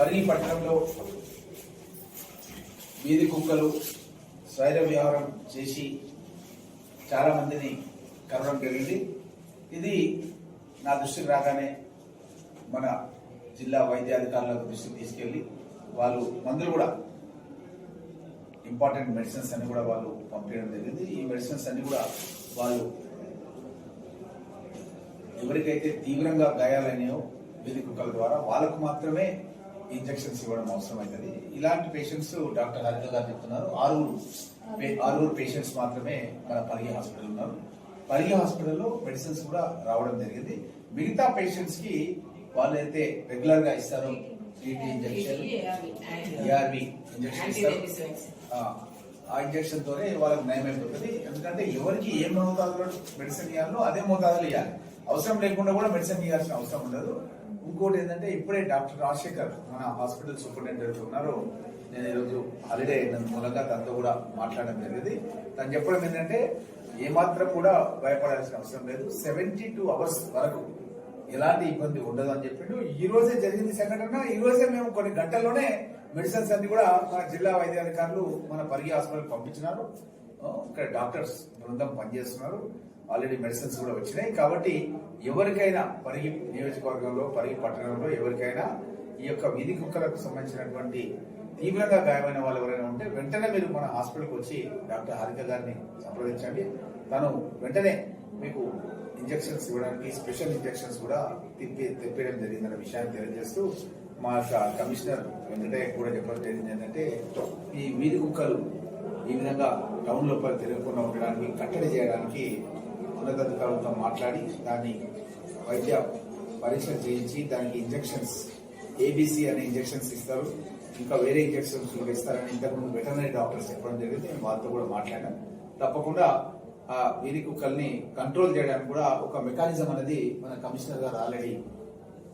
పరిగి పట్టణంలో వీధి కుక్కలు స్వైర విహారం చేసి చాలా మందిని కరవడం జరిగింది. ఇది నా దృష్టికి రాగానే మన జిల్లా వైద్యాధికారుల దృష్టికి తీసుకెళ్లి వాళ్ళు మందులు కూడా ఇంపార్టెంట్ మెడిసిన్స్ అన్ని కూడా వాళ్ళు పంపించడం జరిగింది. ఈ మెడిసిన్స్ అన్ని కూడా వాళ్ళు ఎవరికైతే తీవ్రంగా గాయాలైనాయో వీధి కుక్కల ద్వారా వాళ్ళకు మాత్రమే ఇంజెక్షన్స్ ఇవ్వడం అవసరమైంది. ఇలాంటి పేషెంట్స్ డాక్టర్ హరిత గారు చెప్తున్నారు. ఆరుగురు పేషెంట్స్ మాత్రమే మన పరిగి హాస్పిటల్ ఉన్నారు. పరిగి హాస్పిటల్లో మెడిసిన్స్ కూడా రావడం జరిగింది. మిగతా పేషెంట్స్ కి వాళ్ళైతే రెగ్యులర్ గా ఇస్తారో టీటీ ఇంజెక్షన్, ఏఆర్వి ఇంజెక్షన్ ఇస్తారు. ఆ ఇంజెక్షన్ తోనే వాళ్ళకి నయమైపోతుంది. ఎందుకంటే ఎవరికి ఏ మోతాదులో మెడిసిన్ ఇవ్వాలో అదే మోతాదులో ఇవ్వాలి. అవసరం లేకుండా కూడా మెడిసిన్ ఇవ్వాల్సిన అవసరం ఉండదు. ఇంకోటి ఏంటంటే ఇప్పుడే డాక్టర్ రాజశేఖర్ మన హాస్పిటల్ సూపరింటెండెంట్ ఉన్నారు. నేను ఈరోజు హాలిడే అయినందు మూలంగా తనతో కూడా మాట్లాడడం జరిగింది. తను చెప్పడం ఏంటంటే ఏమాత్రం కూడా భయపడాల్సిన అవసరం లేదు. 72 hours వరకు ఎలాంటి ఇబ్బంది ఉండదు అని చెప్పిండు. ఈ రోజే జరిగింది సంఘటన. ఈ రోజే మేము కొన్ని గంటల్లోనే మెడిసిన్స్ అన్ని కూడా మన జిల్లా వైద్యాధికారులు మన పరిగి హాస్పిటల్ పంపించినారు. ఇక్కడ డాక్టర్స్ బృందం పనిచేస్తున్నారు. ఆల్రెడీ మెడిసిన్స్ కూడా వచ్చినాయి. కాబట్టి ఎవరికైనా పరిగి నియోజకవర్గంలో పరిగి పట్టణంలో ఎవరికైనా ఈ యొక్క వీధి కుక్కలకు సంబంధించినటువంటి తీవ్రంగా గాయమైన వాళ్ళు ఎవరైనా ఉంటే వెంటనే మీరు మన హాస్పిటల్కి వచ్చి డాక్టర్ హారిక గారిని సంప్రదించండి. తను వెంటనే మీకు ఇంజెక్షన్స్ ఇవ్వడానికి స్పెషల్ ఇంజెక్షన్స్ కూడా తెప్పించడం జరిగిందన్న విషయాన్ని తెలియజేస్తూ మా కమిషనర్ వెంకటయ్య కూడా చెప్పడం జరిగింది ఏంటంటే ఈ వీధి కుక్కలు ఈ విధంగా టౌన్ లోపల తిరగకుండా ఉండడానికి కట్టడి చేయడానికి ఉన్నతాధికారులతో మాట్లాడి దాన్ని వైద్య పరీక్ష చేయించి దానికి ఇంజెక్షన్స్ ఏబిసి అనే ఇంజెక్షన్స్ ఇస్తారు. ఇంకా వేరే ఇంజెక్షన్స్ కూడా ఇస్తారని ఇంతకుముందు వెటర్నరీ డాక్టర్స్ చెప్పడం జరిగింది. నేను వాళ్ళతో కూడా మాట్లాడాను. తప్పకుండా ఆ వీధి కుక్కల్ని కంట్రోల్ చేయడానికి కూడా ఒక మెకానిజం అనేది మన కమిషనర్ గారు ఆల్రెడీ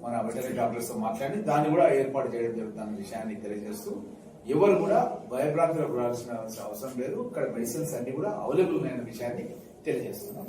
మన వెటర్నరీ డాక్టర్స్ తో మాట్లాడి దాన్ని కూడా ఏర్పాటు చేయడం జరుగుతున్న విషయాన్ని తెలియజేస్తూ ఎవరు కూడా భయభ్రాంతులకు గురాల్సిన అవసరం లేదు. ఇక్కడ మెడిసిన్స్ అన్ని కూడా అవైలబుల్ అయిన విషయాన్ని తెలియజేస్తున్నాం.